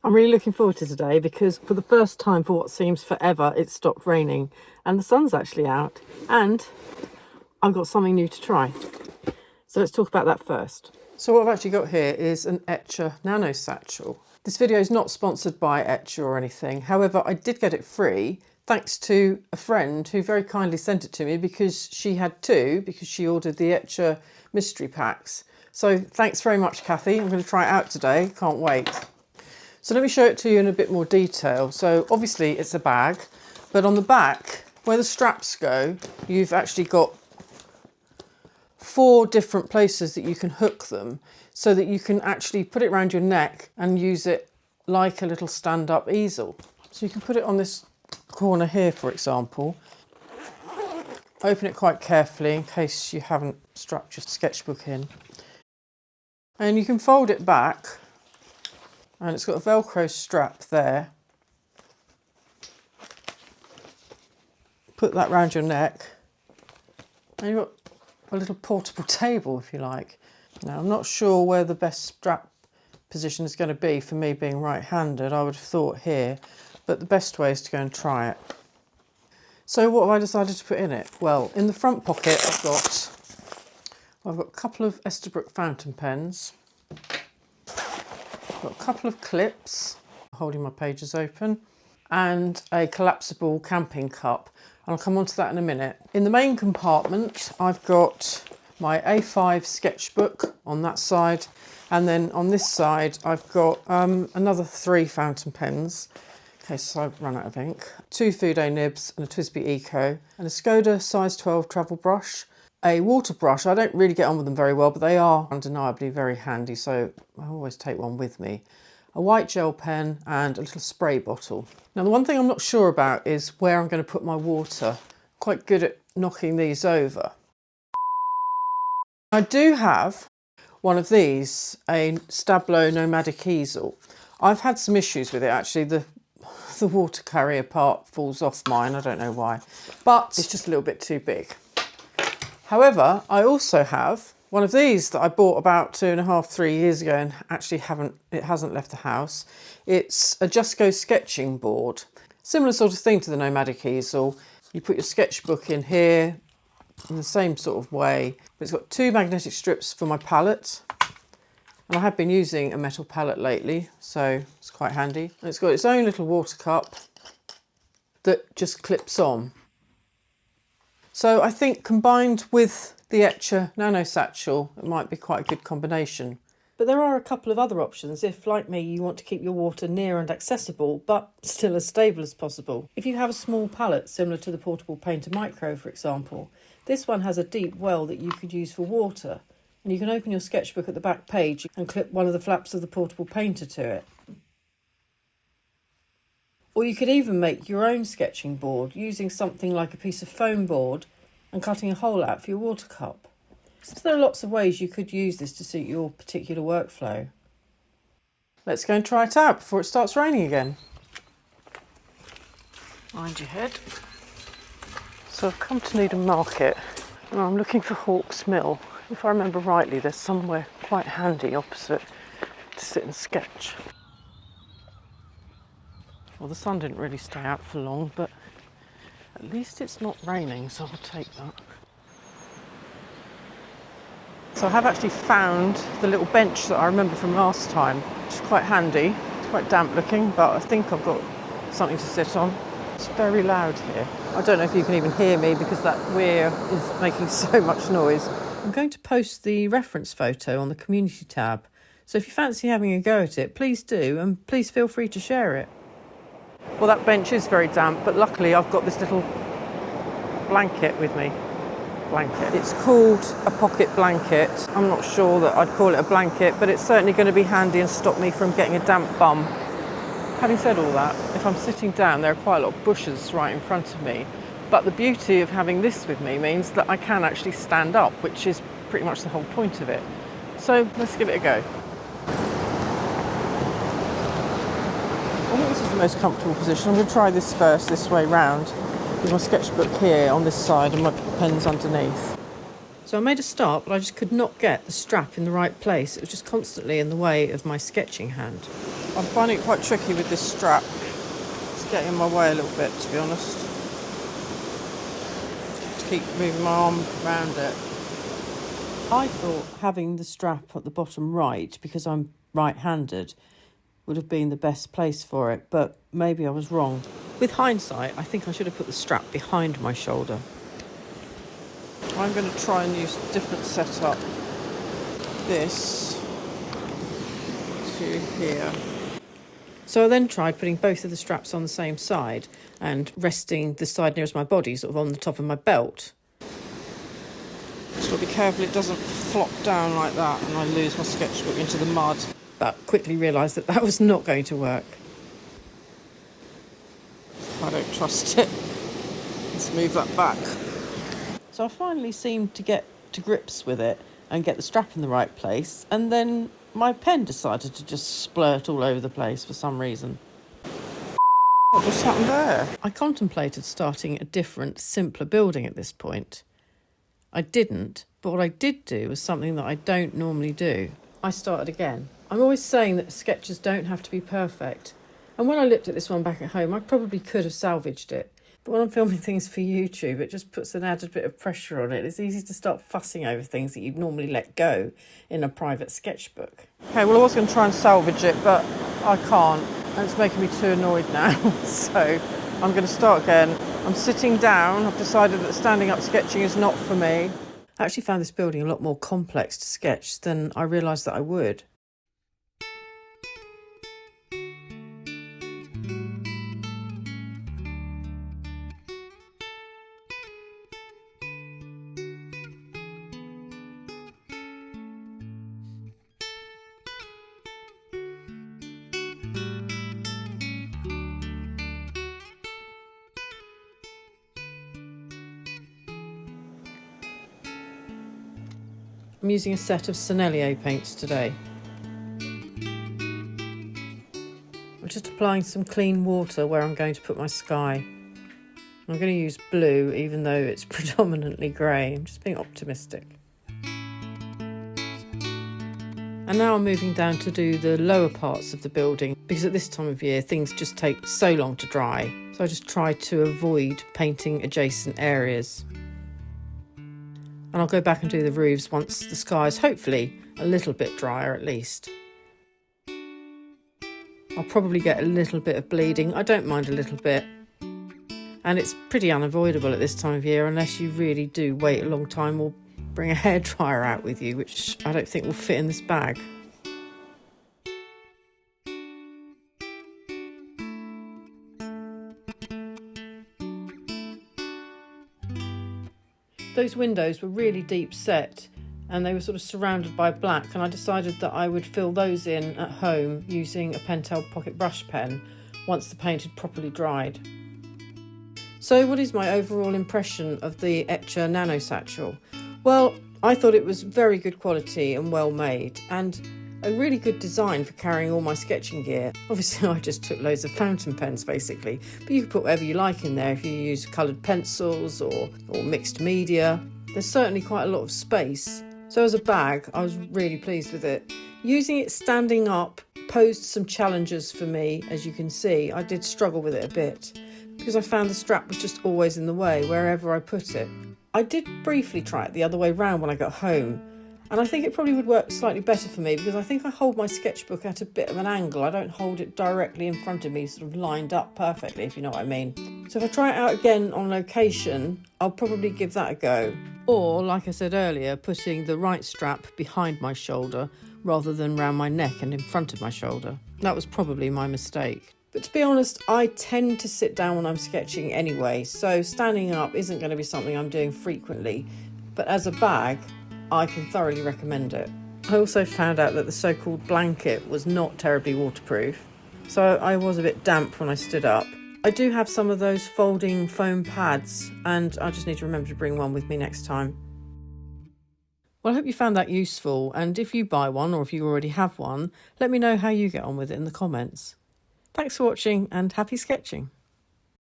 I'm really looking forward to today because for the first time for what seems forever, it's stopped raining and the sun's actually out and I've got something new to try. So let's talk about that first. So what I've actually got here is an Etchr Nano Satchel. This video is not sponsored by Etchr or anything. However, I did get it free thanks to a friend who very kindly sent it to me because she had two, because she ordered the Etchr mystery packs. So thanks very much, Kathy. I'm going to try it out today. Can't wait. So let me show it to you in a bit more detail. So obviously it's a bag, but on the back, where the straps go, you've actually got 4 different places that you can hook them so that you can actually put it around your neck and use it like a little stand-up easel. So you can put it on this corner here, for example. Open it quite carefully in case you haven't strapped your sketchbook in. And you can fold it back. And it's got a Velcro strap there. Put that round your neck. And you've got a little portable table, if you like. Now, I'm not sure where the best strap position is going to be for me being right-handed. I would have thought here, but the best way is to go and try it. So what have I decided to put in it? Well, in the front pocket, I've got a couple of Esterbrook fountain pens. Got a couple of clips, holding my pages open, and a collapsible camping cup. And I'll come on to that in a minute. In the main compartment, I've got my A5 sketchbook on that side. And then on this side, I've got another 3 fountain pens, in case I run out of ink. 2 Fudo nibs and a TWSBI Eco, and a Skoda size 12 travel brush. A water brush. I don't really get on with them very well, but they are undeniably very handy, so I always take one with me. A white gel pen and a little spray bottle. Now, the one thing I'm not sure about is where I'm going to put my water. I'm quite good at knocking these over. I do have one of these, a Stablo nomadic easel. I've had some issues with it actually. The water carrier part falls off mine, I don't know why, but it's just a little bit too big. However, I also have one of these that I bought about 2.5, 3 years ago and actually hasn't left the house. It's a Just Go sketching board. Similar sort of thing to the nomadic easel. You put your sketchbook in here in the same sort of way. But it's got 2 magnetic strips for my palette. And I have been using a metal palette lately, so it's quite handy. And it's got its own little water cup that just clips on. So I think combined with the Etchr Nano Satchel, it might be quite a good combination. But there are a couple of other options if, like me, you want to keep your water near and accessible, but still as stable as possible. If you have a small palette, similar to the Portable Painter Micro, for example, this one has a deep well that you could use for water. And you can open your sketchbook at the back page and clip one of the flaps of the Portable Painter to it. Or you could even make your own sketching board using something like a piece of foam board and cutting a hole out for your water cup. So there are lots of ways you could use this to suit your particular workflow. Let's go and try it out before it starts raining again. Mind your head. So I've come to Needham Market and I'm looking for Hawks Mill. If I remember rightly, there's somewhere quite handy opposite to sit and sketch. Well, the sun didn't really stay out for long, but at least it's not raining, so I'll take that. So I have actually found the little bench that I remember from last time, which is quite handy. It's quite damp looking, but I think I've got something to sit on. It's very loud here. I don't know if you can even hear me because that weir is making so much noise. I'm going to post the reference photo on the community tab, so if you fancy having a go at it, please do, and please feel free to share it. Well, that bench is very damp, but luckily I've got this little blanket with me. It's called a pocket blanket. I'm not sure that I'd call it a blanket, but it's certainly going to be handy and stop me from getting a damp bum. Having said all that, if I'm sitting down, there are quite a lot of bushes right in front of me. But the beauty of having this with me means that I can actually stand up, which is pretty much the whole point of it. So let's give it a go. I think this is the most comfortable position. I'm going to try this first, this way round, with my sketchbook here on this side and my pens underneath. So I made a start, but I just could not get the strap in the right place. It was just constantly in the way of my sketching hand. I'm finding it quite tricky with this strap. It's getting in my way a little bit, to be honest. To keep moving my arm around it. I thought having the strap at the bottom right, because I'm right-handed, would have been the best place for it, but maybe I was wrong. With hindsight, I think I should have put the strap behind my shoulder. I'm going to try and use a different setup. This to here. So I then tried putting both of the straps on the same side and resting the side nearest my body, sort of on the top of my belt. Just got to be careful it doesn't flop down like that and I lose my sketchbook into the mud. But quickly realised that that was not going to work. I don't trust it. Let's move that back. So I finally seemed to get to grips with it and get the strap in the right place, and then my pen decided to just splurt all over the place for some reason. What just happened there? I contemplated starting a different, simpler building at this point. I didn't, but what I did do was something that I don't normally do. I started again. I'm always saying that sketches don't have to be perfect, and when I looked at this one back at home, I probably could have salvaged it. But when I'm filming things for YouTube, it just puts an added bit of pressure on it. It's easy to start fussing over things that you'd normally let go in a private sketchbook. Okay, well, I was going to try and salvage it, but I can't. And it's making me too annoyed now. So I'm going to start again. I'm sitting down. I've decided that standing up sketching is not for me. I actually found this building a lot more complex to sketch than I realised that I would. I'm using a set of Sennelier paints today. I'm just applying some clean water where I'm going to put my sky. I'm going to use blue, even though it's predominantly grey. I'm just being optimistic. And now I'm moving down to do the lower parts of the building, because at this time of year things just take so long to dry. So I just try to avoid painting adjacent areas. And I'll go back and do the roofs once the sky is hopefully a little bit drier at least. I'll probably get a little bit of bleeding. I don't mind a little bit. And it's pretty unavoidable at this time of year unless you really do wait a long time or bring a hairdryer out with you, which I don't think will fit in this bag. Those windows were really deep set and they were sort of surrounded by black, and I decided that I would fill those in at home using a Pentel pocket brush pen once the paint had properly dried. So what is my overall impression of the Etchr Nano Satchel? Well, I thought it was very good quality and well made, and a really good design for carrying all my sketching gear. Obviously I just took loads of fountain pens basically, but you can put whatever you like in there if you use coloured pencils or mixed media. There's certainly quite a lot of space. So as a bag, I was really pleased with it. Using it standing up posed some challenges for me, as you can see. I did struggle with it a bit because I found the strap was just always in the way wherever I put it. I did briefly try it the other way round when I got home, and I think it probably would work slightly better for me because I think I hold my sketchbook at a bit of an angle. I don't hold it directly in front of me, sort of lined up perfectly, if you know what I mean. So if I try it out again on location, I'll probably give that a go. Or, like I said earlier, putting the right strap behind my shoulder rather than round my neck and in front of my shoulder. That was probably my mistake. But to be honest, I tend to sit down when I'm sketching anyway, so standing up isn't going to be something I'm doing frequently. But as a bag, I can thoroughly recommend it. I also found out that the so-called blanket was not terribly waterproof, so I was a bit damp when I stood up. I do have some of those folding foam pads, and I just need to remember to bring one with me next time. Well, I hope you found that useful, and if you buy one or if you already have one, let me know how you get on with it in the comments. Thanks for watching and happy sketching.